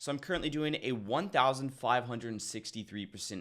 So I'm currently doing a 1,563%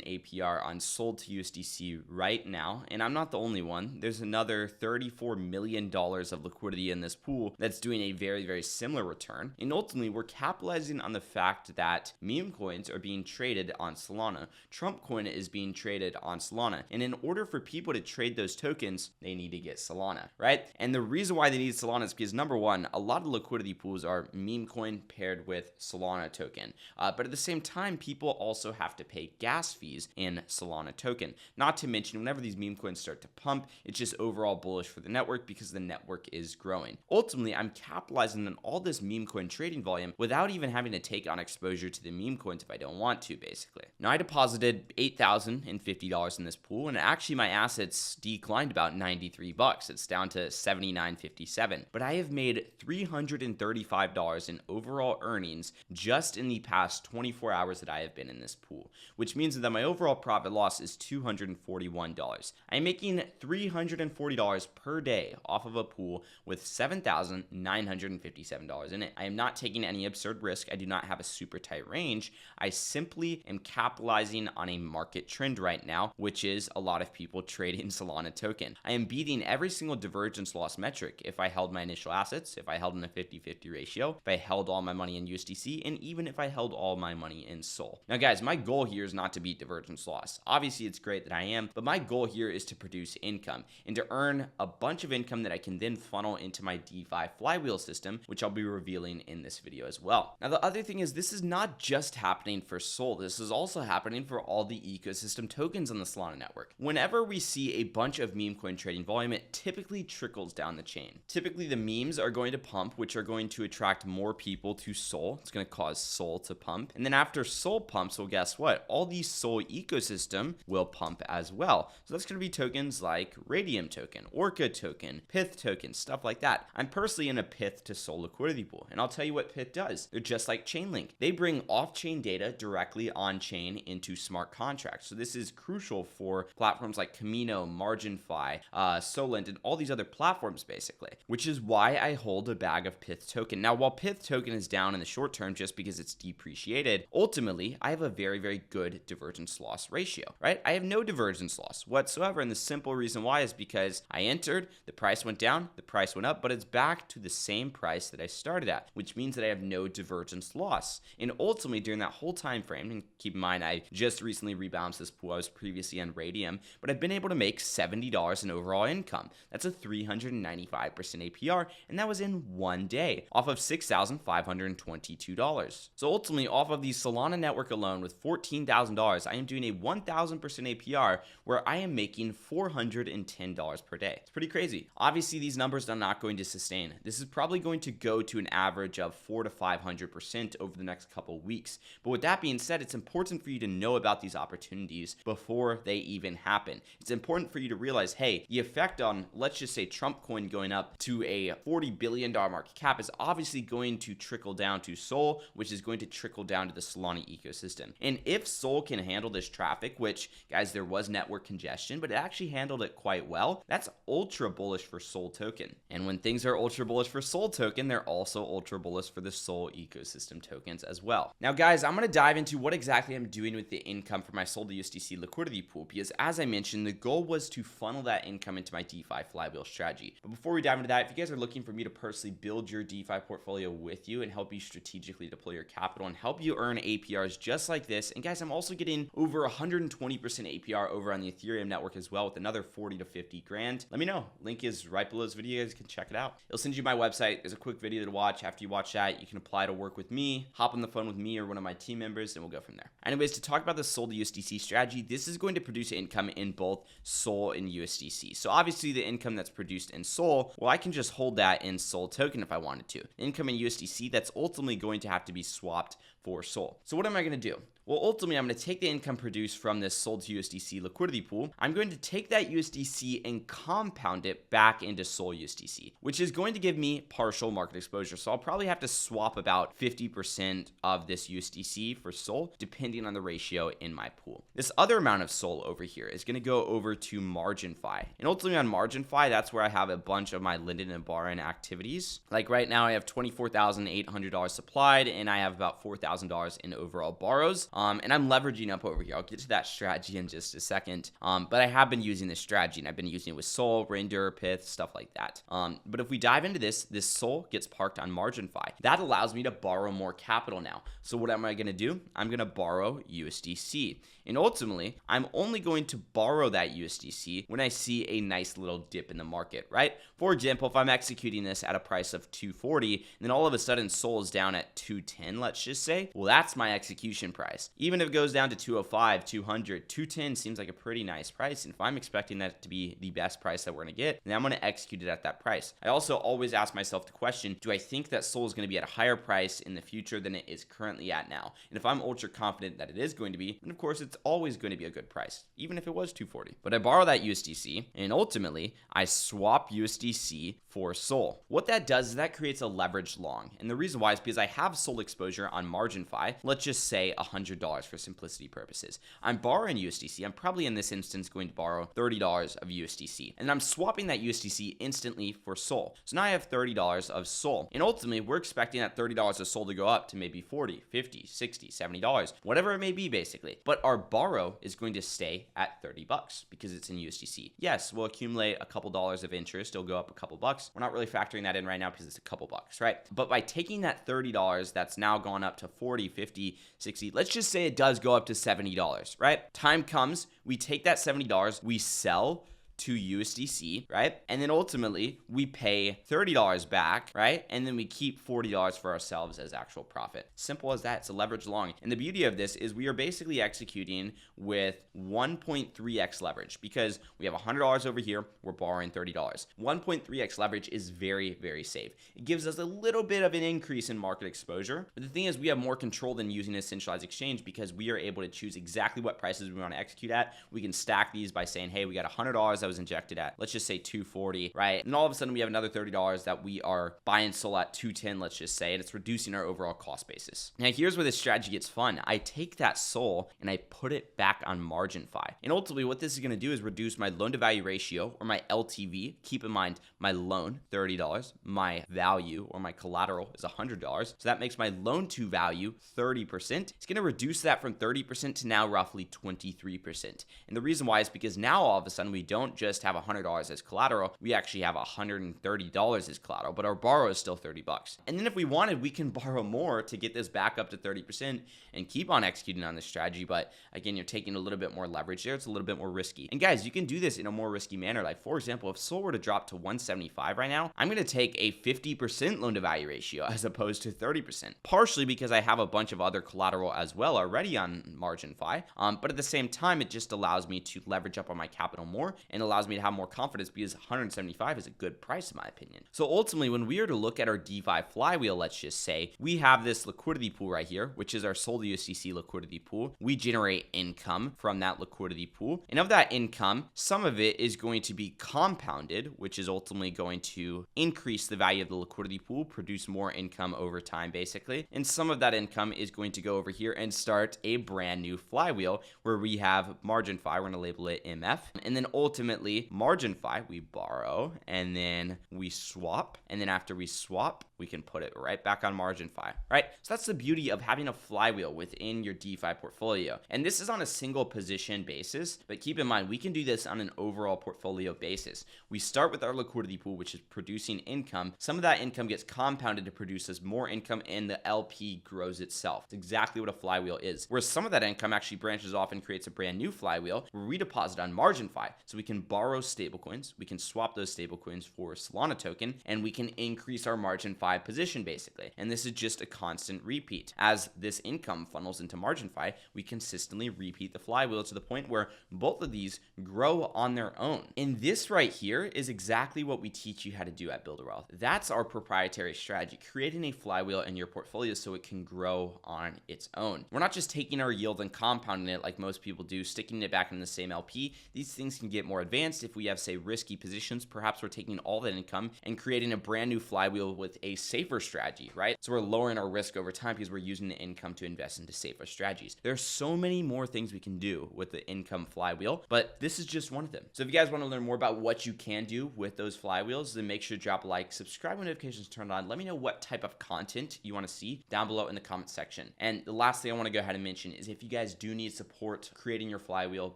APR on sold to USDC right now, and I'm not the only one. There's another $34 million of liquidity in this pool that's doing a very, very similar return. And ultimately, we're capitalizing on the fact that meme coins are being traded on Solana. Trump coin is being traded on Solana. And in order for people to trade those tokens, they need to get Solana, right? And the reason why they need Solana is because number one, a lot of liquidity pools are meme coin paired with Solana token. But at the same time, people also have to pay gas fees in Solana token. Not to mention, whenever these meme coins start to pump, it's just overall bullish for the network because the network is growing. Ultimately, I'm capitalizing on all this meme coin trading volume without even having to take on exposure to the meme coins if I don't want to, basically. Now, I deposited $8,050 in this pool, and actually my assets declined about $93. It's down to $79.57. But I have made $335 in overall earnings just in the past 24 hours that I have been in this pool, which means that my overall profit loss is $241. I'm making $340 per day off of a pool with $7,957 in it. I am not taking any absurd risk. I do not have a super tight range. I simply am capitalizing on a market trend right now, which is a lot of people trading Solana token. I am beating every single divergence loss metric if I held my initial assets, if I held in a 50-50 ratio, if I held all my money in USDC, and even if I held all my money in SOL. Now guys, my goal here is not to beat divergence loss. Obviously it's great that I am, but my goal here is to produce income and to earn a bunch of income that I can then funnel into my DeFi Flywheel system, which I'll be revealing in this video as well. Now the other thing is, this is not just happening for SOL. This is also happening for all the ecosystem tokens on the Solana network. Whenever we see a bunch of meme coin trading volume, it typically trickles down the chain. Typically the memes are going to pump, which are going to attract more people to SOL. It's going to cause SOL to pump. And then after SOL pumps, well, guess what? All the SOL ecosystem will pump as well. So that's going to be tokens like Radium token, Orca token, Pyth token, stuff like that. I'm personally in a Pyth to SOL liquidity pool. And I'll tell you what Pyth does. They're just like Chainlink. They bring off-chain data directly on-chain into smart contracts. So this is crucial for platforms like Camino, MarginFi, Solent, and all these other platforms basically, which is why I hold a bag of Pyth token. Now, while Pyth token is down in the short term just because it's depreciated, ultimately I have a very, very good divergence loss ratio, right? I have no divergence loss whatsoever, and the simple reason why is because I entered, the price went down, the price went up, but it's back to the same price that I started at, which means that I have no divergence loss. And ultimately during that whole time frame, and keep in mind I just recently rebalanced this pool, I was previously on Radium, but I've been able to make $70 in overall income. That's a 395% APR, and that was in one day off of $6,522. So ultimately, off of the Solana network alone with $14,000, I am doing a 1,000% APR where I am making $410 per day. It's pretty crazy. Obviously, these numbers are not going to sustain. This is probably going to go to an average of 400 to 500% over the next couple weeks. But with that being said, it's important for you to know about these opportunities before they even happen. It's important for you to realize, hey, the effect on, let's just say, Trump coin going up to a $40 billion market cap is obviously going to trickle down to SOL, which is going to trickle down to the Solana ecosystem. And if SOL can handle this traffic, which, guys, there was network congestion, but it actually handled it quite well, that's ultra bullish for SOL token. And when things are ultra bullish for SOL token, they're also ultra bullish for the SOL ecosystem tokens as well. Now, guys, I'm going to dive into what exactly I'm doing with the income from my sold USDC liquidity pool, because as I mentioned, the goal was to funnel that income into my DeFi Flywheel strategy. But before we dive into that, if you guys are looking for me to personally build your DeFi portfolio with you and help you strategically deploy your capital and help you earn APRs just like this, and guys, I'm also getting over 120% APR over on the Ethereum network as well with another 40 to 50 grand. Let me know. Link is right below this video. You guys can check it out. It'll send you my website. There's a quick video to watch. After you watch that, you can apply to work with me, hop on the phone with me or one of my team members, and we'll go from there. Anyways, to talk about the sold USDC strategy, this is going to produce income in both SOL and USDC. So obviously the income that's produced in SOL, well, I can just hold that in SOL token if I wanted to. Income in USDC, that's ultimately going to have to be swapped for SOL. So what am I going to do? Well, ultimately, I'm going to take the income produced from this sold to USDC liquidity pool. I'm going to take that USDC and compound it back into SOL USDC, which is going to give me partial market exposure. So I'll probably have to swap about 50% of this USDC for SOL, depending on the ratio in my pool. This other amount of SOL over here is going to go over to MarginFi. And ultimately on MarginFi, that's where I have a bunch of my lending and borrowing activities. Like right now, I have $24,800 supplied, and I have have about $4,000 in overall borrows. And I'm leveraging up over here. I'll get to that strategy in just a second. But I have been using this strategy, and I've been using it with Sol, Reindeer, Pith, stuff like that. But if we dive into this Sol gets parked on MarginFi. That allows me to borrow more capital now. So what am I going to do? I'm going to borrow USDC. And ultimately, I'm only going to borrow that USDC when I see a nice little dip in the market, right? For example, if I'm executing this at a price of 240, and then all of a sudden Sol is down at 210, let's just say, well, that's my execution price. Even if it goes down to 205, 200, 210 seems like a pretty nice price. And if I'm expecting that to be the best price that we're going to get, then I'm going to execute it at that price. I also always ask myself the question, do I think that Sol is going to be at a higher price in the future than it is currently at now? And if I'm ultra confident that it is going to be, then of course it's always going to be a good price, even if it was 240. But I borrow that USDC, and ultimately I swap USDC for Sol. What that does is that creates a leveraged long. And the reason why is because I have Sol exposure on MarginFi, let's just say $100 for simplicity purposes. I'm borrowing USDC. I'm probably in this instance going to borrow $30 of USDC. And I'm swapping that USDC instantly for Sol. So now I have $30 of Sol. And ultimately, we're expecting that $30 of Sol to go up to maybe $40, $50, $60, $70, whatever it may be basically. But our borrow is going to stay at $30 because it's in USDC. Yes, we'll accumulate a couple dollars of interest. It'll go up a couple bucks. We're not really factoring that in right now because it's a couple bucks, right? But by taking that $30 that's now gone up to 40, 50, 60, let's just say it does go up to $70, right? Time comes, we take that $70, we sell to USDC, right? And then ultimately we pay $30 back, right? And then we keep $40 for ourselves as actual profit. Simple as that. It's a leverage long. And the beauty of this is we are basically executing with 1.3x leverage because we have $100 over here. We're borrowing $30. 1.3x leverage is very, very safe. It gives us a little bit of an increase in market exposure. But the thing is we have more control than using a centralized exchange because we are able to choose exactly what prices we want to execute at. We can stack these by saying, hey, we got $100 that was injected at, let's just say 240, right? And all of a sudden we have another $30 that we are buying Sol at 210, let's just say, and it's reducing our overall cost basis. Now here's where this strategy gets fun. I take that Sol and I put it back on MarginFi. And ultimately what this is going to do is reduce my loan to value ratio or my LTV. Keep in mind my loan, $30, my value or my collateral is $100. So that makes my loan to value 30%. It's going to reduce that from 30% to now roughly 23%. And the reason why is because now all of a sudden we don't just have $100 as collateral, we actually have $130 as collateral, but our borrow is still $30. And then if we wanted, we can borrow more to get this back up to 30% and keep on executing on this strategy. But again, you're taking a little bit more leverage there. It's a little bit more risky. And guys, you can do this in a more risky manner. Like for example, if Sol were to drop to 175 right now, I'm going to take a 50% loan to value ratio as opposed to 30%, partially because I have a bunch of other collateral as well already on MarginFi. But at the same time, it just allows me to leverage up on my capital more and allows me to have more confidence because 175 is a good price in my opinion. So ultimately, when we are to look at our DeFi flywheel, let's just say we have this liquidity pool right here, which is our Sol USDC liquidity pool. We generate income from that liquidity pool. And of that income, some of it is going to be compounded, which is ultimately going to increase the value of the liquidity pool, produce more income over time basically. And some of that income is going to go over here and start a brand new flywheel where we have MarginFi, we're going to label it MF. And then ultimately MarginFi, we borrow and then we swap. And then after we swap, we can put it right back on MarginFi, right? So that's the beauty of having a flywheel within your DeFi portfolio. And this is on a single position basis, but keep in mind, we can do this on an overall portfolio basis. We start with our liquidity pool, which is producing income. Some of that income gets compounded to produce us more income and the LP grows itself. It's exactly what a flywheel is. Whereas some of that income actually branches off and creates a brand new flywheel where we deposit on MarginFi. So we can borrow stablecoins, we can swap those stablecoins for a Solana token, and we can increase our MarginFi position basically. And this is just a constant repeat. As this income funnels into MarginFi, we consistently repeat the flywheel to the point where both of these grow on their own. And this right here is exactly what we teach you how to do at Builder Wealth. That's our proprietary strategy, creating a flywheel in your portfolio so it can grow on its own. We're not just taking our yield and compounding it like most people do, sticking it back in the same LP. These things can get more advanced, if we have, say, risky positions, perhaps we're taking all that income and creating a brand new flywheel with a safer strategy, right? So we're lowering our risk over time because we're using the income to invest into safer strategies. There's so many more things we can do with the income flywheel, but this is just one of them. So if you guys want to learn more about what you can do with those flywheels, then make sure to drop a like, subscribe when notifications turned on. Let me know what type of content you want to see down below in the comment section. And the last thing I want to go ahead and mention is if you guys do need support creating your flywheel,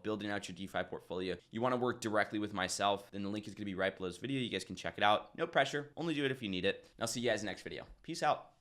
building out your DeFi portfolio, you want to work directly with myself, then the link is going to be right below this video. You guys can check it out. No pressure. Only do it if you need it. And I'll see you guys in the next video. Peace out.